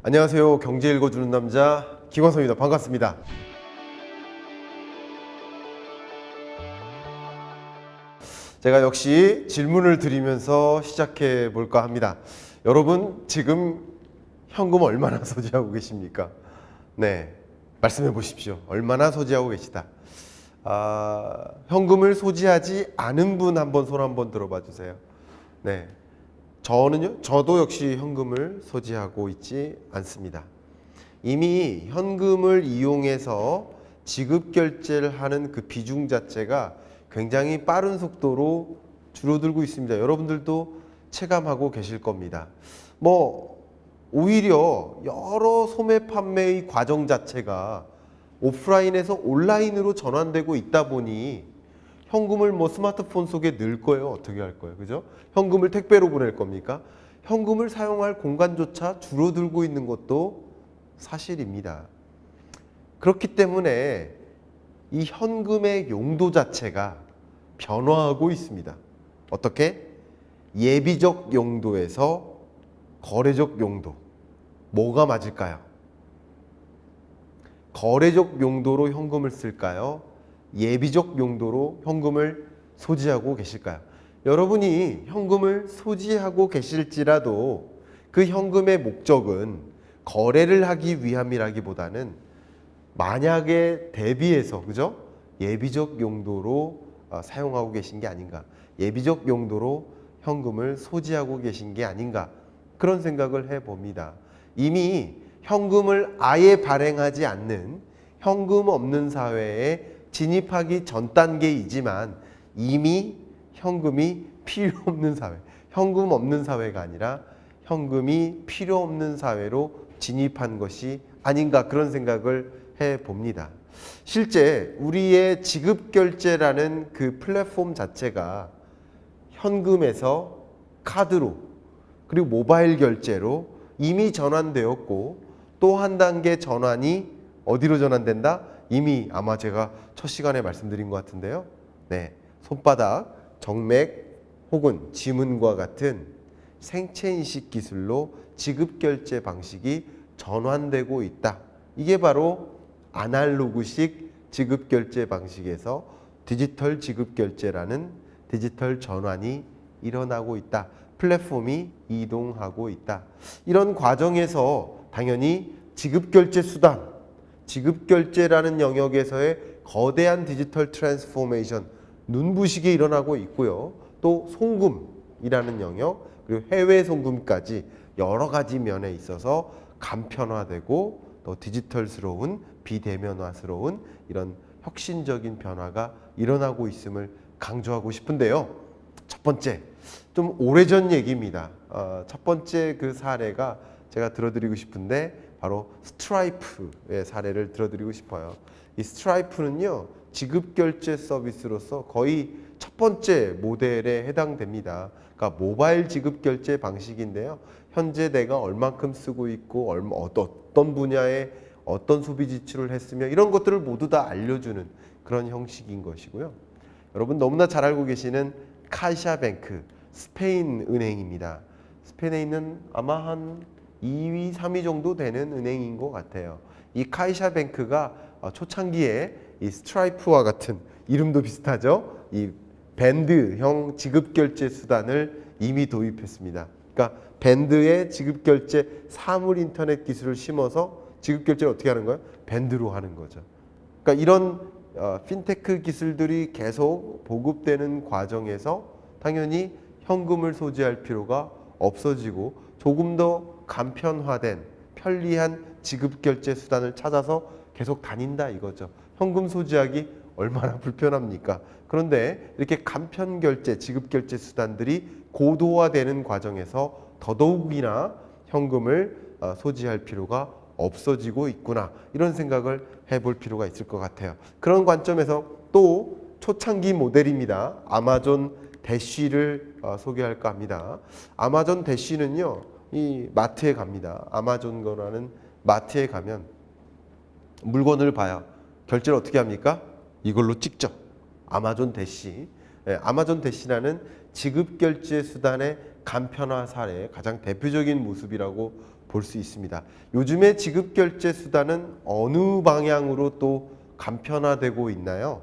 안녕하세요. 경제 읽어주는 남자 김광석입니다. 반갑습니다. 제가 역시 질문을 드리면서 시작해 볼까 합니다. 여러분 지금 현금 얼마나 소지하고 계십니까? 네, 말씀해 보십시오. 얼마나 소지하고 계시다. 현금을 소지하지 않은 분 한번 손 한번 들어봐 주세요. 네, 저도 역시 현금을 소지하고 있지 않습니다. 이미 현금을 이용해서 지급 결제를 하는 그 비중 자체가 굉장히 빠른 속도로 줄어들고 있습니다. 여러분들도 체감하고 계실 겁니다. 오히려 여러 소매 판매의 과정 자체가 오프라인에서 온라인으로 전환되고 있다 보니 현금을 스마트폰 속에 넣을 거예요? 어떻게 할 거예요? 그죠? 현금을 택배로 보낼 겁니까? 현금을 사용할 공간조차 줄어들고 있는 것도 사실입니다. 그렇기 때문에 이 현금의 용도 자체가 변화하고 있습니다. 어떻게? 예비적 용도에서 거래적 용도. 뭐가 맞을까요? 거래적 용도로 현금을 쓸까요? 예비적 용도로 현금을 소지하고 계실까요? 여러분이 현금을 소지하고 계실지라도 그 현금의 목적은 거래를 하기 위함이라기보다는 만약에 대비해서 그죠? 예비적 용도로 사용하고 계신 게 아닌가, 예비적 용도로 현금을 소지하고 계신 게 아닌가, 그런 생각을 해봅니다. 이미 현금을 아예 발행하지 않는 현금 없는 사회에 진입하기 전 단계이지만 이미 현금이 필요 없는 사회, 현금 없는 사회가 아니라 현금이 필요 없는 사회로 진입한 것이 아닌가, 그런 생각을 해봅니다. 실제 우리의 지급결제라는 그 플랫폼 자체가 현금에서 카드로 그리고 모바일 결제로 이미 전환되었고, 또 한 단계 전환이 어디로 전환된다? 이미 아마 제가 첫 시간에 말씀드린 것 같은데요. 네, 손바닥, 정맥 혹은 지문과 같은 생체인식 기술로 지급결제 방식이 전환되고 있다. 이게 바로 아날로그식 지급결제 방식에서 디지털 지급결제라는 디지털 전환이 일어나고 있다. 플랫폼이 이동하고 있다. 이런 과정에서 당연히 지급결제 수단, 지급결제라는 영역에서의 거대한 디지털 트랜스포메이션, 눈부시게 일어나고 있고요. 또 송금이라는 영역, 그리고 해외 송금까지 여러 가지 면에 있어서 간편화되고 또 디지털스러운 비대면화스러운 이런 혁신적인 변화가 일어나고 있음을 강조하고 싶은데요. 첫 번째, 좀 오래전 얘기입니다. 첫 번째 그 사례가 제가 들어드리고 싶은데 바로 스트라이프의 사례를 들어드리고 싶어요. 이 스트라이프는요, 지급결제 서비스로서 거의 첫 번째 모델에 해당됩니다. 그러니까 모바일 지급결제 방식인데요. 현재 내가 얼만큼 쓰고 있고 어떤 분야에 어떤 소비 지출을 했으며 이런 것들을 모두 다 알려주는 그런 형식인 것이고요. 여러분 너무나 잘 알고 계시는 카이샤뱅크, 스페인 은행입니다. 스페인에 있는 아마 한 2위, 3위 정도 되는 은행인 것 같아요. 이 카이샤뱅크가 초창기에 이 스트라이프와 같은, 이름도 비슷하죠? 이 밴드형 지급결제 수단을 이미 도입했습니다. 그러니까 밴드에 지급결제 사물 인터넷 기술을 심어서 지급결제를 어떻게 하는 거예요? 밴드로 하는 거죠. 그러니까 이런 핀테크 기술들이 계속 보급되는 과정에서 당연히 현금을 소지할 필요가 없어지고 조금 더 간편화된 편리한 지급결제 수단을 찾아서 계속 다닌다 이거죠. 현금 소지하기 얼마나 불편합니까? 그런데 이렇게 간편결제, 지급결제 수단들이 고도화되는 과정에서 더더욱이나 현금을 소지할 필요가 없어지고 있구나, 이런 생각을 해볼 필요가 있을 것 같아요. 그런 관점에서 또 초창기 모델입니다. 아마존 대쉬를 소개할까 합니다. 아마존 대쉬는요, 이 마트에 갑니다. 아마존 거라는 마트에 가면 물건을 봐요. 결제를 어떻게 합니까? 이걸로 찍죠. 아마존 대쉬. 아마존 대쉬라는 지급결제 수단의 간편화 사례의 가장 대표적인 모습이라고 볼 수 있습니다. 요즘의 지급결제 수단은 어느 방향으로 또 간편화되고 있나요?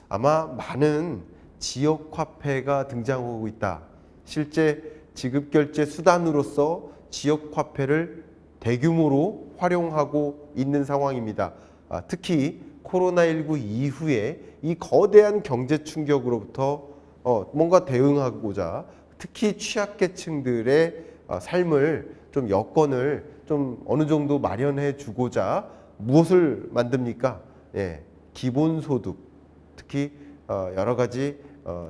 아마 많은 지역화폐가 등장하고 있다. 실제 지급결제 수단으로서 지역화폐를 대규모로 활용하고 있는 상황입니다. 특히 코로나19 이후에 이 거대한 경제 충격으로부터 뭔가 대응하고자 특히 취약계층들의 삶을 좀 여건을 좀 어느 정도 마련해 주고자 무엇을 만듭니까? 예, 기본소득, 특히 여러 가지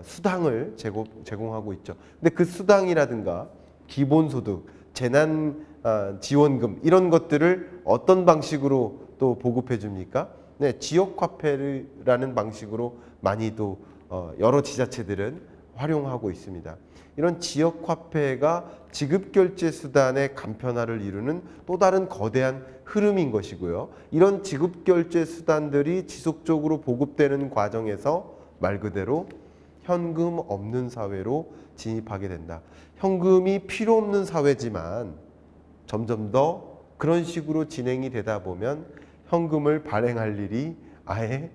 수당을 제공하고 있죠. 근데 그 수당이라든가 기본소득, 재난 지원금 이런 것들을 어떤 방식으로 또 보급해 줍니까? 네, 지역화폐라는 방식으로 많이도 여러 지자체들은 활용하고 있습니다. 이런 지역화폐가 지급결제 수단의 간편화를 이루는 또 다른 거대한 흐름인 것이고요. 이런 지급결제 수단들이 지속적으로 보급되는 과정에서 말 그대로 현금 없는 사회로 진입하게 된다. 현금이 필요 없는 사회지만 점점 더 그런 식으로 진행이 되다 보면 현금을 발행할 일이 아예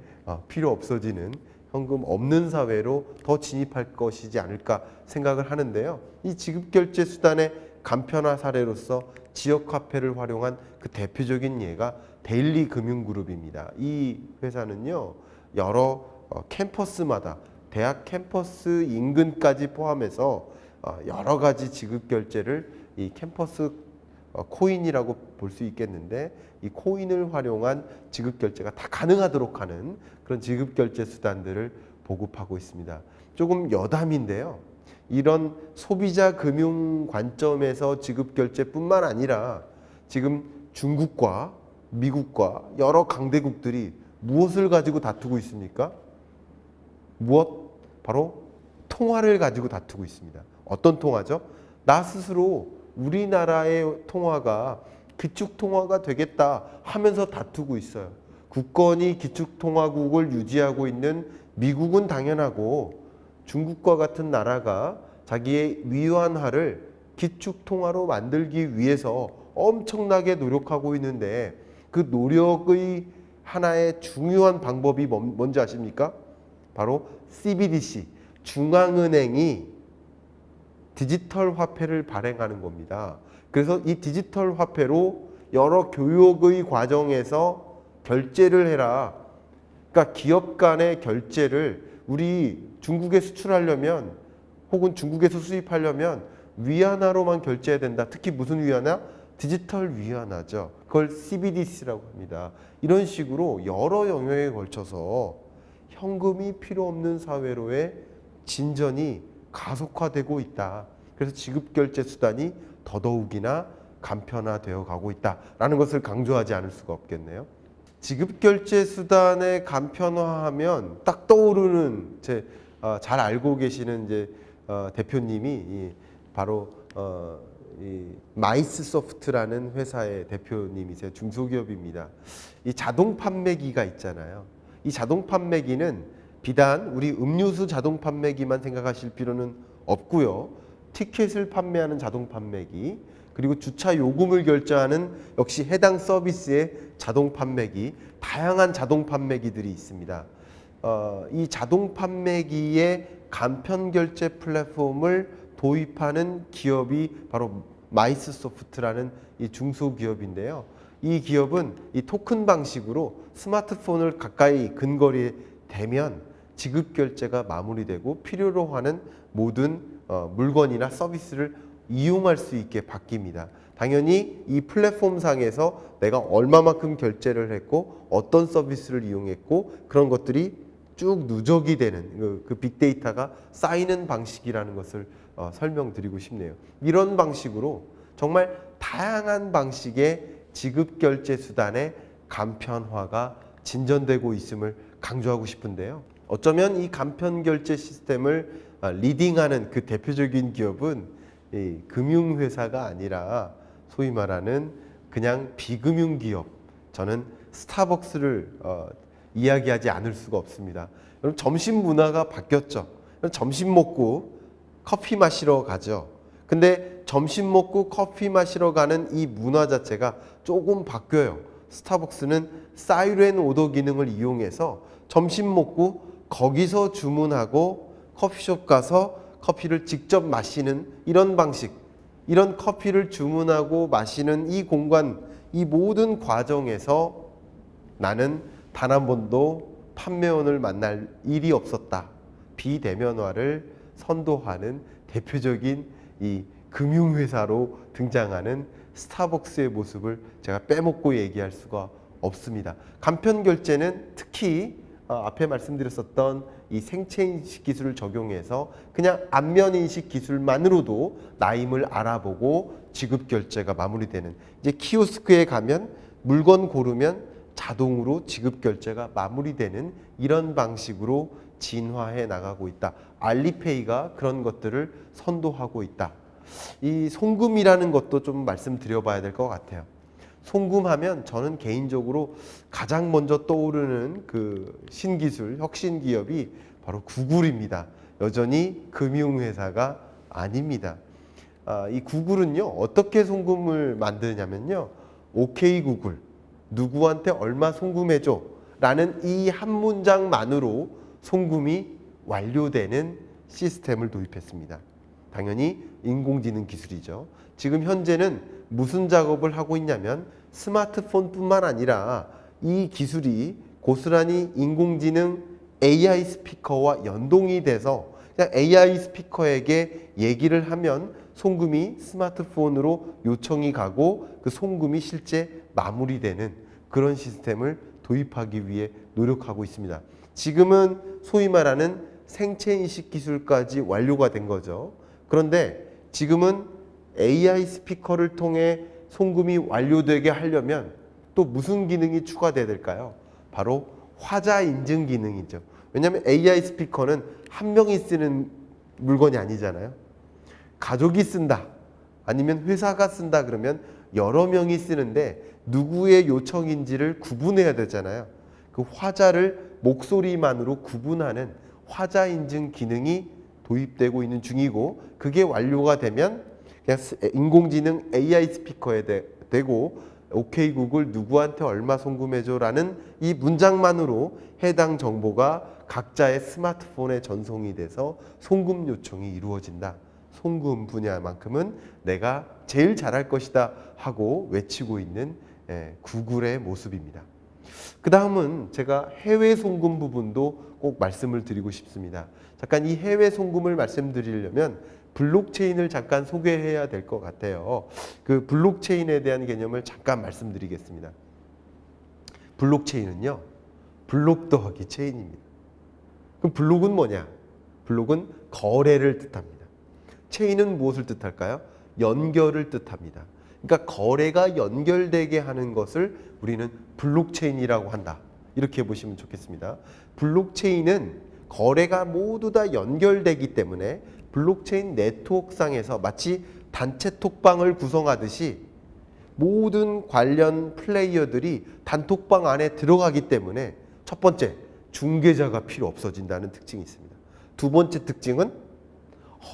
필요 없어지는 현금 없는 사회로 더 진입할 것이지 않을까 생각을 하는데요. 이 지급결제 수단의 간편화 사례로서 지역화폐를 활용한 그 대표적인 예가 데일리금융그룹입니다. 이 회사는요, 여러 캠퍼스마다 대학 캠퍼스 인근까지 포함해서 여러 가지 지급결제를 이 캠퍼스 코인이라고 볼 수 있겠는데, 이 코인을 활용한 지급결제가 다 가능하도록 하는 그런 지급결제 수단들을 보급하고 있습니다. 조금 여담인데요. 이런 소비자 금융 관점에서 지급결제뿐만 아니라 지금 중국과 미국과 여러 강대국들이 무엇을 가지고 다투고 있습니까? 무엇? 바로 통화를 가지고 다투고 있습니다. 어떤 통화죠? 나 스스로 우리나라의 통화가 기축통화가 되겠다 하면서 다투고 있어요. 국권이 기축통화국을 유지하고 있는 미국은 당연하고 중국과 같은 나라가 자기의 위안화를 기축통화로 만들기 위해서 엄청나게 노력하고 있는데, 그 노력의 하나의 중요한 방법이 뭔지 아십니까? 바로 CBDC, 중앙은행이 디지털 화폐를 발행하는 겁니다. 그래서 이 디지털 화폐로 여러 교육의 과정에서 결제를 해라. 그러니까 기업 간의 결제를 우리 중국에 수출하려면 혹은 중국에서 수입하려면 위안화로만 결제해야 된다. 특히 무슨 위안화? 디지털 위안화죠. 그걸 CBDC라고 합니다. 이런 식으로 여러 영역에 걸쳐서 현금이 필요 없는 사회로의 진전이 가속화되고 있다. 그래서 지급결제 수단이 더더욱이나 간편화되어 가고 있다라는 것을 강조하지 않을 수가 없겠네요. 지급결제 수단의 간편화하면 딱 떠오르는 잘 알고 계시는 대표님이 바로 이 마이스소프트라는 회사의 대표님이세요. 중소기업입니다. 이 자동 판매기가 있잖아요. 이 자동 판매기는 비단 우리 음료수 자동 판매기만 생각하실 필요는 없고요. 티켓을 판매하는 자동 판매기, 그리고 주차 요금을 결제하는 역시 해당 서비스의 자동 판매기, 다양한 자동 판매기들이 있습니다. 이 자동 판매기의 간편 결제 플랫폼을 도입하는 기업이 바로 마이스소프트라는 이 중소기업인데요. 이 기업은 이 토큰 방식으로 스마트폰을 가까이 근거리에 대면 지급 결제가 마무리되고 필요로 하는 모든 물건이나 서비스를 이용할 수 있게 바뀝니다. 당연히 이 플랫폼 상에서 내가 얼마만큼 결제를 했고 어떤 서비스를 이용했고 그런 것들이 쭉 누적이 되는 그 빅데이터가 쌓이는 방식이라는 것을 설명드리고 싶네요. 이런 방식으로 정말 다양한 방식의 지급결제 수단의 간편화가 진전되고 있음을 강조하고 싶은데요. 어쩌면 이 간편결제 시스템을 리딩하는 그 대표적인 기업은 이 금융회사가 아니라 소위 말하는 그냥 비금융 기업, 저는 스타벅스를 이야기하지 않을 수가 없습니다. 점심 문화가 바뀌었죠. 점심 먹고 커피 마시러 가죠. 근데 점심 먹고 커피 마시러 가는 이 문화 자체가 조금 바뀌어요. 스타벅스는 사이렌 오더 기능을 이용해서 점심 먹고 거기서 주문하고 커피숍 가서 커피를 직접 마시는 이런 방식, 이런 커피를 주문하고 마시는 이 공간, 이 모든 과정에서 나는 단 한 번도 판매원을 만날 일이 없었다. 비대면화를 선도하는 대표적인 이 금융회사로 등장하는 스타벅스의 모습을 제가 빼먹고 얘기할 수가 없습니다. 간편 결제는 특히 앞에 말씀드렸었던 이 생체인식 기술을 적용해서 그냥 안면인식 기술만으로도 나임을 알아보고 지급 결제가 마무리되는, 이제 키오스크에 가면 물건 고르면 자동으로 지급 결제가 마무리되는 이런 방식으로 진화해 나가고 있다. 알리페이가 그런 것들을 선도하고 있다. 이 송금이라는 것도 좀 말씀드려봐야 될 것 같아요. 송금하면 저는 개인적으로 가장 먼저 떠오르는 그 신기술, 혁신 기업이 바로 구글입니다. 여전히 금융회사가 아닙니다. 이 구글은요, 어떻게 송금을 만드냐면요, 오케이 구글, 누구한테 얼마 송금해줘 라는 이 한 문장만으로 송금이 완료되는 시스템을 도입했습니다. 당연히 인공지능 기술이죠. 지금 현재는 무슨 작업을 하고 있냐면 스마트폰뿐만 아니라 이 기술이 고스란히 인공지능 AI 스피커와 연동이 돼서 그냥 AI 스피커에게 얘기를 하면 송금이 스마트폰으로 요청이 가고 그 송금이 실제 마무리되는 그런 시스템을 도입하기 위해 노력하고 있습니다. 지금은 소위 말하는 생체인식 기술까지 완료가 된 거죠. 그런데 지금은 AI 스피커를 통해 송금이 완료되게 하려면 또 무슨 기능이 추가돼야 될까요? 바로 화자 인증 기능이죠. 왜냐하면 AI 스피커는 한 명이 쓰는 물건이 아니잖아요. 가족이 쓴다, 아니면 회사가 쓴다 그러면 여러 명이 쓰는데 누구의 요청인지를 구분해야 되잖아요. 그 화자를 목소리만으로 구분하는 화자 인증 기능이 도입되고 있는 중이고, 그게 완료가 되면 그냥 인공지능 AI 스피커에 대고 오케이 구글 누구한테 얼마 송금해줘라는 이 문장만으로 해당 정보가 각자의 스마트폰에 전송이 돼서 송금 요청이 이루어진다. 송금 분야만큼은 내가 제일 잘할 것이다 하고 외치고 있는 구글의 모습입니다. 그 다음은 제가 해외 송금 부분도 꼭 말씀을 드리고 싶습니다. 잠깐 이 해외 송금을 말씀드리려면 블록체인을 잠깐 소개해야 될 것 같아요. 그 블록체인에 대한 개념을 잠깐 말씀드리겠습니다. 블록체인은요, 블록 더하기 체인입니다. 그럼 블록은 뭐냐? 블록은 거래를 뜻합니다. 체인은 무엇을 뜻할까요? 연결을 뜻합니다. 그러니까 거래가 연결되게 하는 것을 우리는 블록체인이라고 한다. 이렇게 보시면 좋겠습니다. 블록체인은 거래가 모두 다 연결되기 때문에 블록체인 네트워크상에서 마치 단체 톡방을 구성하듯이 모든 관련 플레이어들이 단톡방 안에 들어가기 때문에 첫 번째, 중개자가 필요 없어진다는 특징이 있습니다. 두 번째 특징은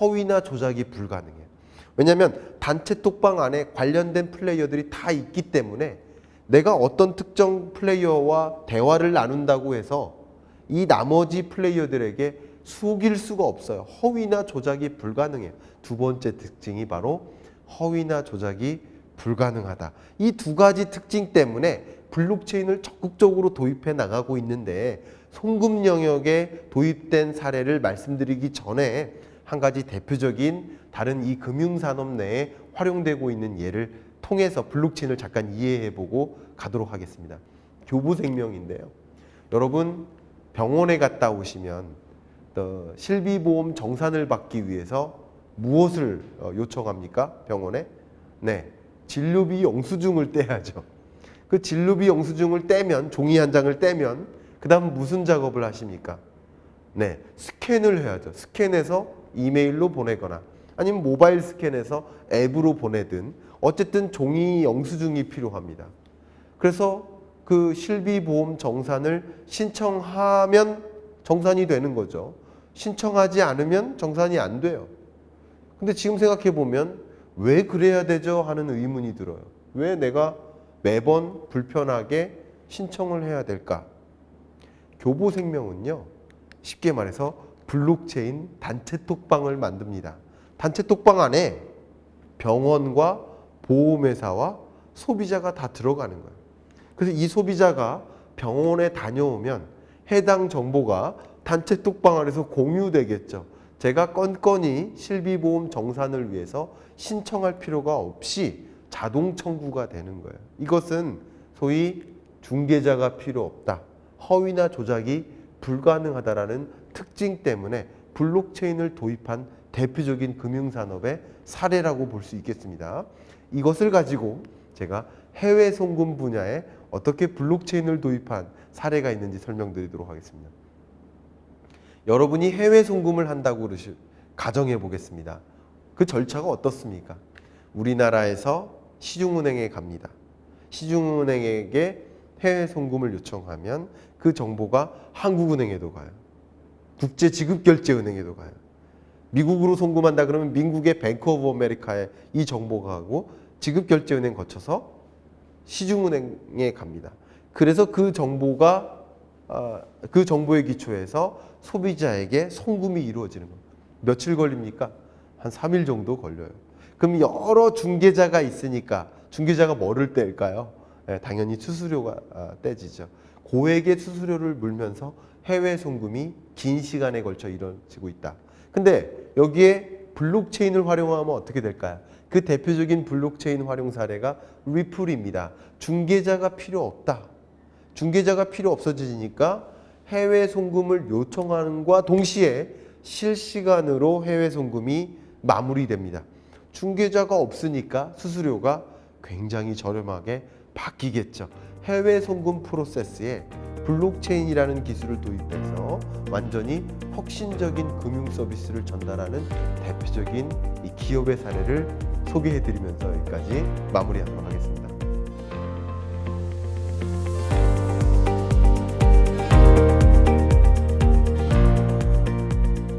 허위나 조작이 불가능해요. 왜냐하면 단체 톡방 안에 관련된 플레이어들이 다 있기 때문에 내가 어떤 특정 플레이어와 대화를 나눈다고 해서 이 나머지 플레이어들에게 속일 수가 없어요. 허위나 조작이 불가능해요. 두 번째 특징이 바로 허위나 조작이 불가능하다. 이 두 가지 특징 때문에 블록체인을 적극적으로 도입해 나가고 있는데, 송금 영역에 도입된 사례를 말씀드리기 전에 한 가지 대표적인 다른 이 금융산업 내에 활용되고 있는 예를 통해서 블록체인을 잠깐 이해해보고 가도록 하겠습니다. 교보생명인데요. 여러분 병원에 갔다 오시면 실비보험 정산을 받기 위해서 무엇을 요청합니까? 병원에? 네, 진료비 영수증을 떼야죠. 그 진료비 영수증을 떼면, 종이 한 장을 떼면 그 다음 무슨 작업을 하십니까? 네, 스캔을 해야죠. 스캔해서 이메일로 보내거나 아니면 모바일 스캔해서 앱으로 보내든 어쨌든 종이 영수증이 필요합니다. 그래서 그 실비보험 정산을 신청하면 정산이 되는 거죠. 신청하지 않으면 정산이 안 돼요. 근데 지금 생각해 보면 왜 그래야 되죠? 하는 의문이 들어요. 왜 내가 매번 불편하게 신청을 해야 될까? 교보생명은요, 쉽게 말해서 블록체인 단체 톡방을 만듭니다. 단체 톡방 안에 병원과 보험회사와 소비자가 다 들어가는 거예요. 그래서 이 소비자가 병원에 다녀오면 해당 정보가 단체 톡방 안에서 공유되겠죠. 제가 건건이 실비보험 정산을 위해서 신청할 필요가 없이 자동 청구가 되는 거예요. 이것은 소위 중개자가 필요 없다, 허위나 조작이 불가능하다라는 특징 때문에 블록체인을 도입한 대표적인 금융산업의 사례라고 볼 수 있겠습니다. 이것을 가지고 제가 해외 송금 분야에 어떻게 블록체인을 도입한 사례가 있는지 설명드리도록 하겠습니다. 여러분이 해외 송금을 한다고 가정해 보겠습니다. 그 절차가 어떻습니까? 우리나라에서 시중은행에 갑니다. 시중은행에게 해외 송금을 요청하면 그 정보가 한국은행에도 가요. 국제지급결제은행에도 가요. 미국으로 송금한다 그러면 미국의 뱅크 오브 아메리카에 이 정보가 가고 지급결제은행 거쳐서 시중은행에 갑니다. 그래서 그 정보가 그 정보에 기초해서 소비자에게 송금이 이루어지는 겁니다. 며칠 걸립니까? 한 3일 정도 걸려요. 그럼 여러 중개자가 있으니까 중개자가 뭐를 뗄까요? 당연히 수수료가 떼지죠. 고액의 수수료를 물면서 해외 송금이 긴 시간에 걸쳐 이루어지고 있다. 근데 여기에 블록체인을 활용하면 어떻게 될까요? 그 대표적인 블록체인 활용 사례가 리플입니다. 중개자가 필요 없다. 중개자가 필요 없어지니까 해외 송금을 요청하는과 동시에 실시간으로 해외 송금이 마무리됩니다. 중개자가 없으니까 수수료가 굉장히 저렴하게 바뀌겠죠. 해외 송금 프로세스에 블록체인이라는 기술을 도입해서 완전히 혁신적인 금융 서비스를 전달하는 대표적인 이 기업의 사례를 소개해드리면서 여기까지 마무리하도록 하겠습니다.